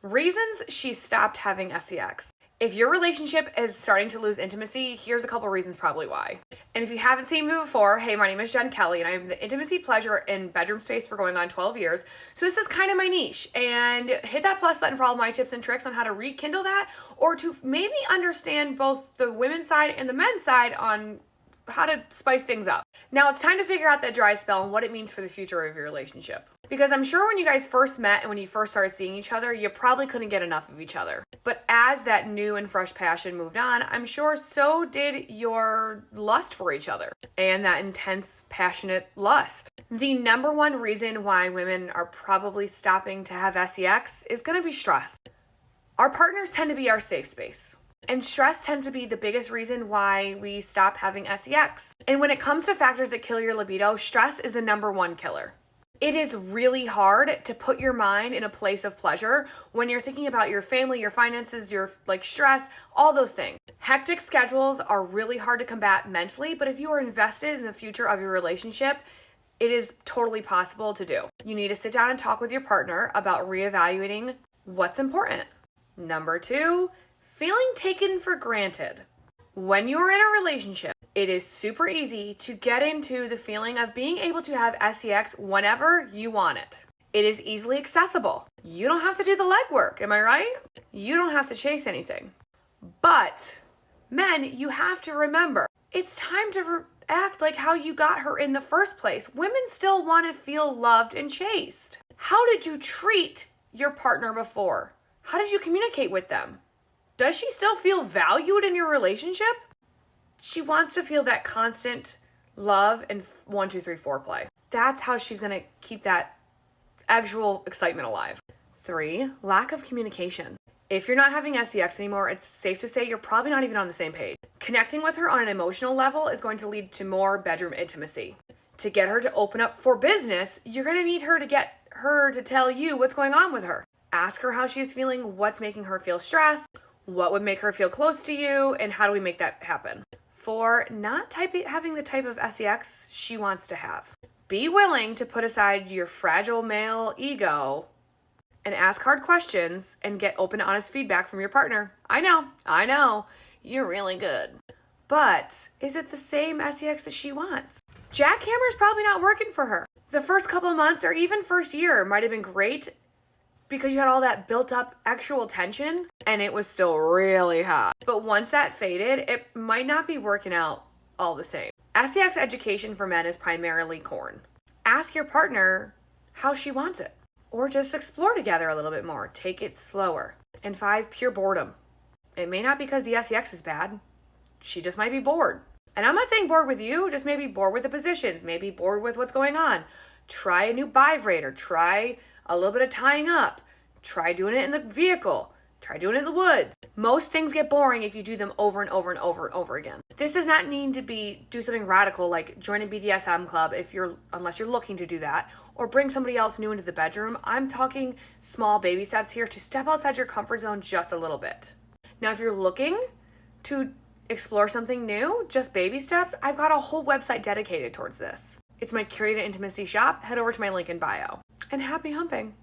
Reasons she stopped having sex. If your relationship is starting to lose intimacy, here's a couple reasons probably why. And if you haven't seen me before, hey, my name is Jen Kelly, and I have the intimacy, pleasure, and bedroom space for going on 12 years. So this is kind of my niche. And hit that plus button for all of my tips and tricks on how to rekindle that, or to maybe understand both the women's side and the men's side on how to spice things up. Now it's time to figure out that dry spell and what it means for the future of your relationship. Because I'm sure when you guys first met and when you first started seeing each other, you probably couldn't get enough of each other. But as that new and fresh passion moved on, I'm sure so did your lust for each other and that intense, passionate lust. The number one reason why women are probably stopping to have sex is going to be stress. Our partners tend to be our safe space. And stress tends to be the biggest reason why we stop having sex. And when it comes to factors that kill your libido, stress is the number one killer. It is really hard to put your mind in a place of pleasure when you're thinking about your family, your finances, your stress, all those things. Hectic schedules are really hard to combat mentally, but if you are invested in the future of your relationship, it is totally possible to do. You need to sit down and talk with your partner about reevaluating what's important. Number 2, feeling taken for granted. When you're in a relationship, it is super easy to get into the feeling of being able to have sex whenever you want it. It is easily accessible. You don't have to do the legwork, am I right? You don't have to chase anything. But men, you have to remember, it's time to act like how you got her in the first place. Women still want to feel loved and chased. How did you treat your partner before? How did you communicate with them? Does she still feel valued in your relationship? She wants to feel that constant love and 1, 2, 3, 4 play. That's how she's going to keep that actual excitement alive. 3, lack of communication. If you're not having sex anymore, it's safe to say you're probably not even on the same page. Connecting with her on an emotional level is going to lead to more bedroom intimacy. To get her to open up for business, you're going to need her to get her to tell you what's going on with her. Ask her how she's feeling, what's making her feel stressed, what would make her feel close to you, and how do we make that happen? 4, not having the type of sex she wants to have. Be willing to put aside your fragile male ego and ask hard questions and get open, honest feedback from your partner. I know, you're really good. But is it the same sex that she wants? Jackhammer's probably not working for her. The first couple months or even first year might have been great because you had all that built up actual tension and it was still really hot. But once that faded, it might not be working out all the same. Sex education for men is primarily corn. Ask your partner how she wants it, or just explore together a little bit more. Take it slower. And 5, pure boredom. It may not be because the sex is bad. She just might be bored. And I'm not saying bored with you, just maybe bored with the positions, maybe bored with what's going on. Try a new vibrator, try a little bit of tying up. Try doing it in the vehicle. Try doing it in the woods. Most things get boring if you do them over and over and over and over again. This does not need to do something radical like join a BDSM club unless you're looking to do that, or bring somebody else new into the bedroom. I'm talking small baby steps here to step outside your comfort zone just a little bit. Now, if you're looking to explore something new, just baby steps, I've got a whole website dedicated towards this. It's my curated intimacy shop. Head over to my link in bio. And happy humping.